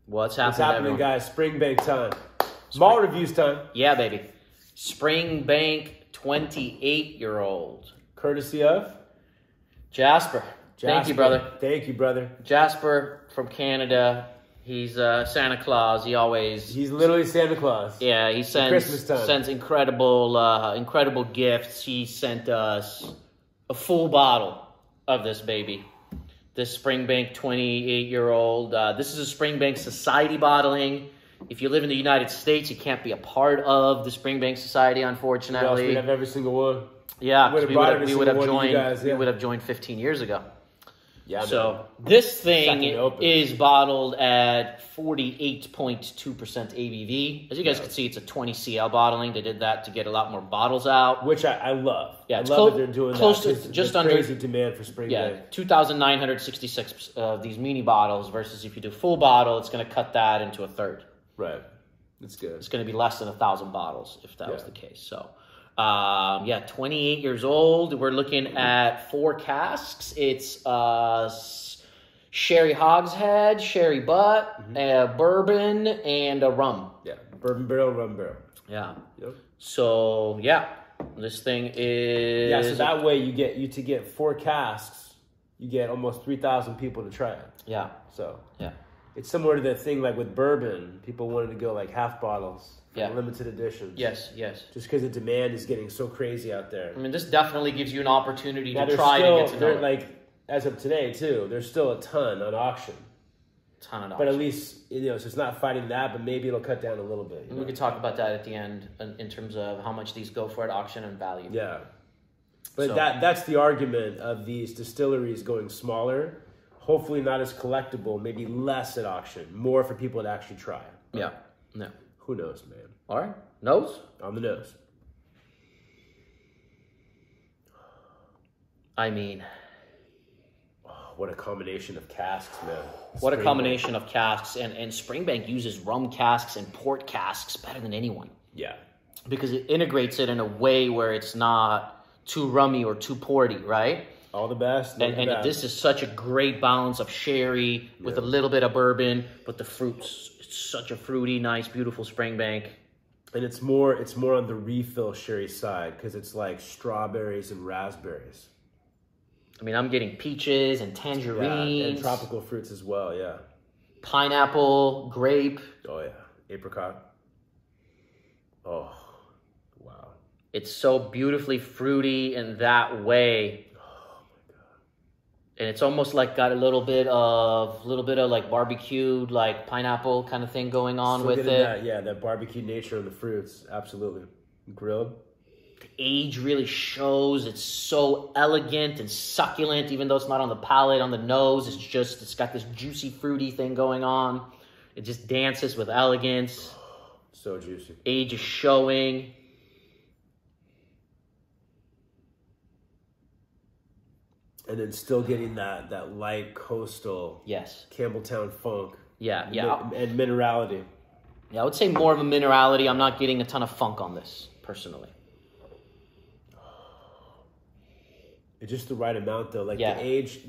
What's happening, What's happening, everyone? guys? Springbank time. Malt reviews time. Yeah, baby. Springbank 28-year-old. Courtesy of? Jasper. Thank you, brother. Thank you, brother. Jasper from Canada. He's Santa Claus. He's literally Santa Claus. Yeah, he Christmas time. sends incredible gifts. He sent us a full bottle of this baby. This Springbank 28-year-old. This is a Springbank Society bottling. If you live in the United States, you can't be a part of the Springbank Society, unfortunately. We have every single one. Yeah, we would have joined. joined 15 years ago. Yeah. So this thing is bottled at 48.2% ABV. As you guys can see, it's a 20 CL bottling. They did that to get a lot more bottles out, which I love. Yeah, I love that they're doing close that. to just under crazy demand for Springbank. Yeah, 2,966 of these mini bottles versus if you do full bottle, it's going to cut that into a third. Right. That's good. It's going to be less than 1,000 bottles if that was the case. So. 28 years old. We're looking at 4 casks. It's sherry hogshead, sherry butt, bourbon, and a rum. Yeah, bourbon barrel, rum barrel. Yeah. Yep. So this thing is. Yeah, so that way you get 4 casks, you get almost 3,000 people to try it. Yeah. So yeah, it's similar to the thing like with bourbon. People wanted to go like half bottles. Yeah. Limited editions. Yes. Just because the demand is getting so crazy out there. I mean, this definitely gives you an opportunity to try to get to know it. Like, as of today, too, there's still a ton on auction. But at least, so it's not fighting that, but maybe it'll cut down a little bit. We could talk about that at the end in terms of how much these go for at auction and value. Yeah. But that's the argument of these distilleries going smaller. Hopefully not as collectible, maybe less at auction. More for people to actually try. Yeah. No. Who knows, man? All right. Nose? On the nose. I mean... what a combination of casks, man. What a combination of casks. And Springbank uses rum casks and port casks better than anyone. Yeah. Because it integrates it in a way where it's not too rummy or too porty, right? All the best. And this is such a great balance of sherry with a little bit of bourbon, but the fruits... such a fruity, nice, beautiful Springbank. And it's more on the refill sherry side because it's like strawberries and raspberries. I mean, I'm getting peaches and tangerines. Yeah, and tropical fruits as well, yeah. Pineapple, grape. Oh, yeah. Apricot. Oh, wow. It's so beautifully fruity in that way. And it's almost like got a little bit of like barbecued, like pineapple kind of thing going on with it. That barbecue nature of the fruits, absolutely. Grilled. The age really shows. It's so elegant and succulent, even though it's not on the palate, on the nose. It's got this juicy, fruity thing going on. It just dances with elegance. So juicy. Age is showing. And then still getting that light coastal Campbelltown funk. Yeah. And minerality. Yeah, I would say more of a minerality. I'm not getting a ton of funk on this, personally. It's just the right amount, though. Like the age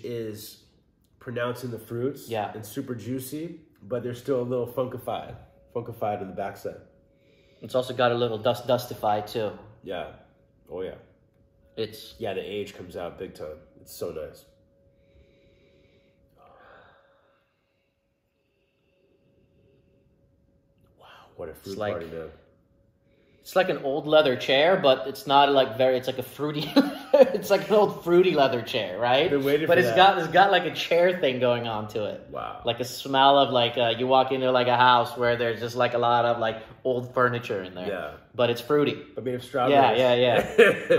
is pronouncing the fruits. Yeah. And super juicy, but there's still a little funkified on the backside. It's also got a little dustified, too. Yeah. Oh, yeah. The age comes out big time. It's so nice. Wow, what a fruit party, man. It's like an old leather chair, but it's not like it's like a fruity, it's like an old fruity leather chair, right? Been waiting for it's got like a chair thing going on to it. Wow. Like a smell of like, you walk into like a house where there's just like a lot of like old furniture in there. Yeah. But it's fruity. But made of strawberries. Yeah.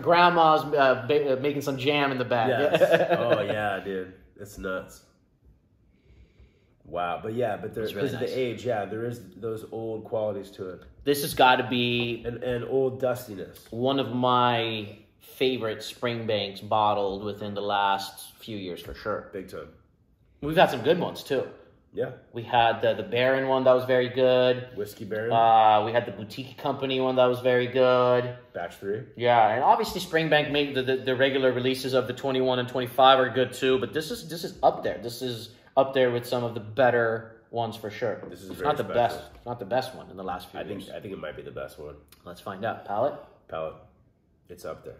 Grandma's making some jam in the back. Yes. Oh yeah, dude. It's nuts. Wow, but because of the age, there is those old qualities to it. This has got to be an old dustiness. One of my favorite Springbanks bottled within the last few years for sure. Big time. We've had some good ones too. Yeah. We had the Baron one that was very good. Whiskey Baron. We had the Boutique Company one that was very good. Batch 3. Yeah, and obviously Springbank made the regular releases of the 21 and 25 are good too, but this is up there. This is up there with some of the better ones for sure. This is it's very not the special. best. Not the best one in the last few years. I think it might be the best one. Let's find out. Palate? Palate. It's up there.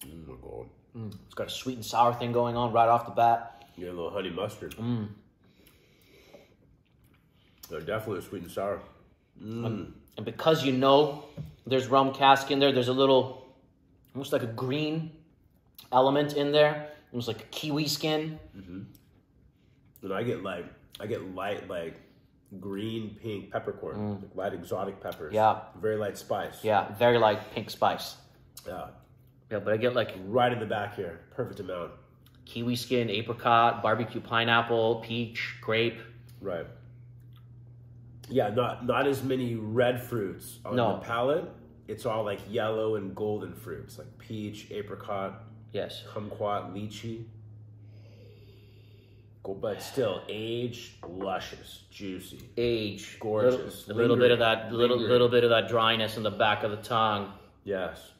Oh my God. It's got a sweet and sour thing going on right off the bat. You get a little honey mustard. They're definitely sweet and sour. And because you know there's rum cask in there, there's a little, almost like a green element in there. Almost like a kiwi skin. And I get light, like green, pink peppercorn, like light exotic peppers. Yeah. Very light spice. Yeah, very light pink spice. Yeah. Yeah, but I get like Right in the back here. Perfect amount. kiwi skin, apricot, barbecue pineapple, peach, grape. Right. Yeah, not as many red fruits on the palate. It's all like yellow and golden fruits, like peach, apricot, Yes. kumquat, lychee. But still, aged, luscious, juicy, Age, gorgeous. A little bit of lingering, that, little bit of that dryness in the back of the tongue. Yes.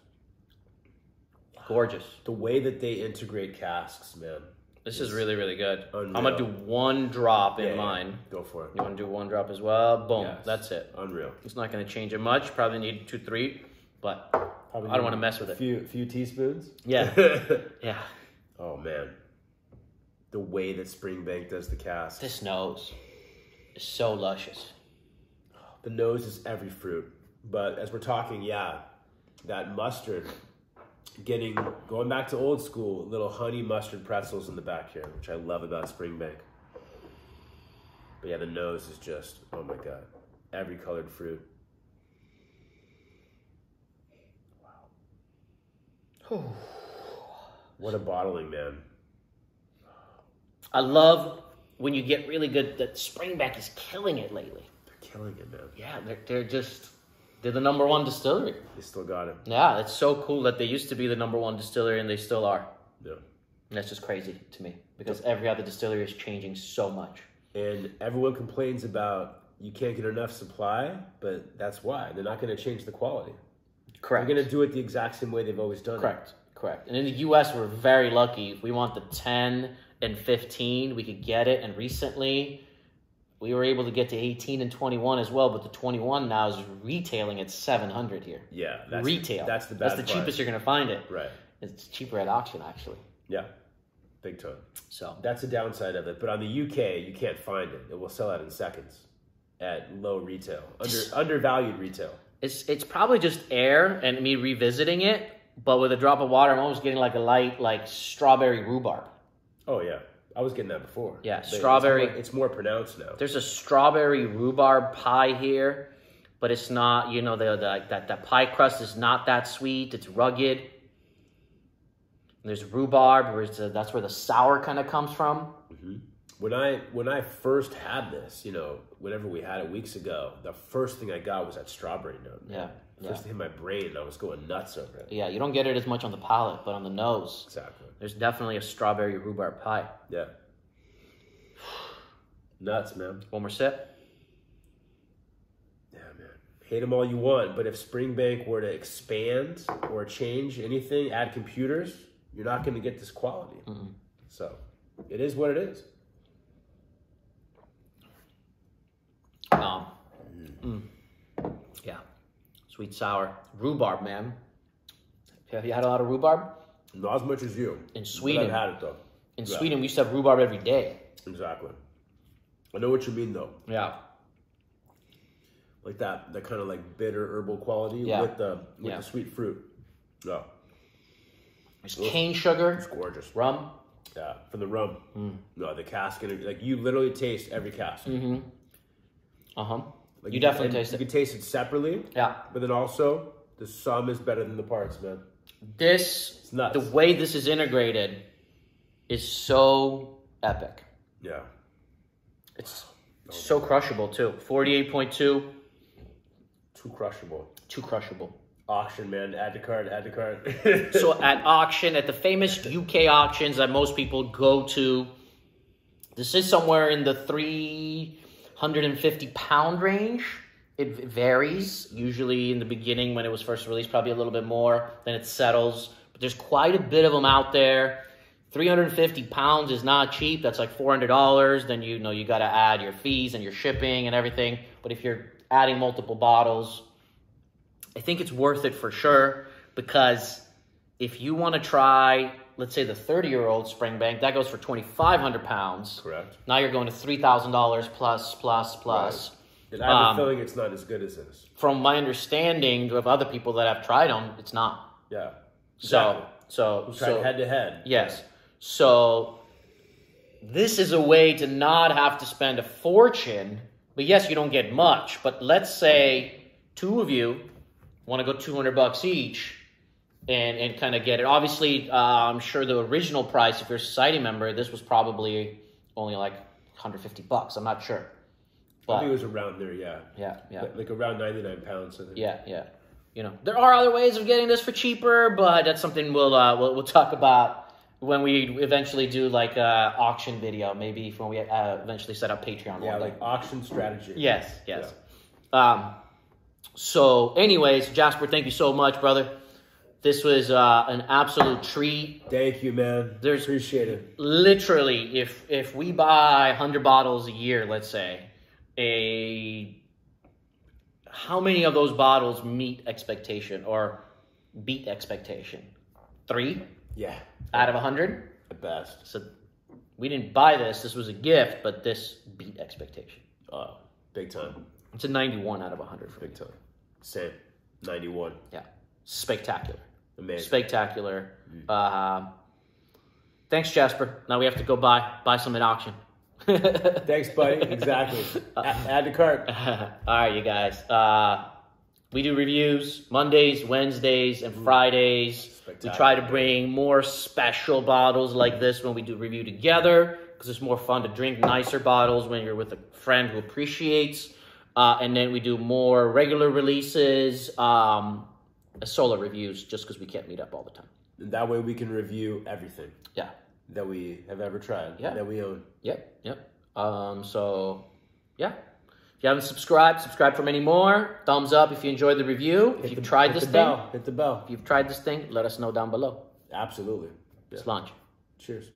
Gorgeous. The way that they integrate casks, man. This is really, really good. Unreal. I'm gonna do one drop in mine. Go for it. You want to do one drop as well? Boom. Yes. That's it. Unreal. It's not going to change it much. Probably need 2, 3, but I don't want to mess with it. Few teaspoons. Yeah. Yeah. Oh man, the way that Springbank does the cask. This nose is so luscious. The nose is every fruit, but as we're talking, that mustard. Going back to old school, little honey mustard pretzels in the back here, which I love about Springbank. But yeah, the nose is just, oh my God, every colored fruit. Wow. What a bottling, man. I love when you get really good. That Springbank is killing it lately. They're killing it, man. Yeah, they're the number one distillery. They still got it. Yeah, it's so cool that they used to be the number one distillery and they still are. Yeah. And that's just crazy to me because every other distillery is changing so much. And everyone complains about you can't get enough supply, but that's why. They're not going to change the quality. Correct. They're going to do it the exact same way they've always done Correct. Correct. And in the U.S., we're very lucky. If we want the 10 and 15, we could get it. And recently, we were able to get to 18 and 21 as well. But the 21 now is retailing at $700 here. Yeah. Retail. That's the That's the cheapest you're going to find it. Right. It's cheaper at auction, actually. Yeah. Big time. So that's the downside of it. But on the UK, you can't find it. It will sell out in seconds at low retail, undervalued retail. It's probably just air and me revisiting it. But with a drop of water, I'm almost getting like a light, like strawberry rhubarb. Oh, yeah. I was getting that before. Yeah, But strawberry. It's more pronounced now. There's a strawberry rhubarb pie here, but it's not, you know, that pie crust is not that sweet. It's rugged. And there's rhubarb, that's where the sour kind of comes from. Mm-hmm. When I first had this, you know, whenever we had it weeks ago, the first thing I got was that strawberry note. Yeah. First thing hit my brain, and I was going nuts over it. Yeah, you don't get it as much on the palate, but on the nose. Exactly. There's definitely a strawberry rhubarb pie. Yeah. Nuts, man. One more sip. Yeah, man. Hate them all you want, but if Springbank were to expand or change anything, add computers, you're not going to get this quality. Mm-mm. So, it is what it is. Yeah. Sweet, sour. Rhubarb, man. Have you had a lot of rhubarb? Not as much as you. In Sweden. But I've had it, though. In Sweden, we used to have rhubarb every day. Exactly. I know what you mean, though. Yeah. Like that kind of like bitter herbal quality with the sweet fruit. Yeah. There's cane sugar. It's gorgeous. Rum. Yeah, for the rum. No, the cask, like you literally taste every cask. Mm-hmm. Uh-huh. Like you definitely taste it. it. You can taste it separately. Yeah. But then also, the sum is better than the parts, man. It's nuts. The way this is integrated is so epic. Yeah. It's so crushable, too. 48.2. Too crushable. Too crushable. Auction, man. Add to cart, add to cart. So at auction, at the famous UK auctions that most people go to, this is somewhere in the 350 pound range. It varies. Usually in the beginning when it was first released, probably a little bit more. Then it settles. But there's quite a bit of them out there. 350 pounds is not cheap. That's like $400. Then you know you got to add your fees and your shipping and everything. But if you're adding multiple bottles, I think it's worth it for sure, because if you want to try, let's say the 30-year-old Springbank, that goes for 2,500 pounds. Correct. Now you're going to $3,000 plus. Right. And I have a feeling it's not as good as this. From my understanding of other people that have tried them, it's not. Yeah. Exactly. So tried head to head. Yes. So this is a way to not have to spend a fortune, but yes, you don't get much. But let's say two of you want to go $200 each and kind of get it. Obviously, I'm sure the original price, if you're a society member, this was probably only like $150. I'm not sure. But, I think it was around there, yeah. Yeah. Like around 99 pounds, I think. Yeah. You know, there are other ways of getting this for cheaper, but that's something we'll talk about when we eventually do like a auction video, maybe when we eventually set up Patreon. Yeah, like auction strategy. Yes. Yeah. So anyways, Jasper, thank you so much, brother. This was an absolute treat. Thank you, man. Appreciate it. Literally, if we buy 100 bottles a year, let's say, how many of those bottles meet expectation or beat expectation? 3? Yeah. Out of 100? At best. So we didn't buy this. This was a gift, but this beat expectation. Oh, big time. It's a 91 out of 100 for me. Big time. Same. 91. Yeah. Spectacular. Amazing. Spectacular. Thanks, Jasper. Now we have to go buy some at auction. Thanks, buddy. Exactly. Add to cart. All right, you guys. We do reviews Mondays, Wednesdays, and Fridays. We try to bring more special bottles like this when we do review together, because it's more fun to drink nicer bottles when you're with a friend who appreciates. And then we do more regular releases, solo reviews, just because we can't meet up all the time. And that way we can review everything. Yeah. That we have ever tried. Yeah. That we own. Yep. So, yeah. If you haven't subscribed for many more. Thumbs up if you enjoyed the review. If you've tried this thing. Hit the bell. If you've tried this thing, let us know down below. Absolutely. Let's launch. Cheers.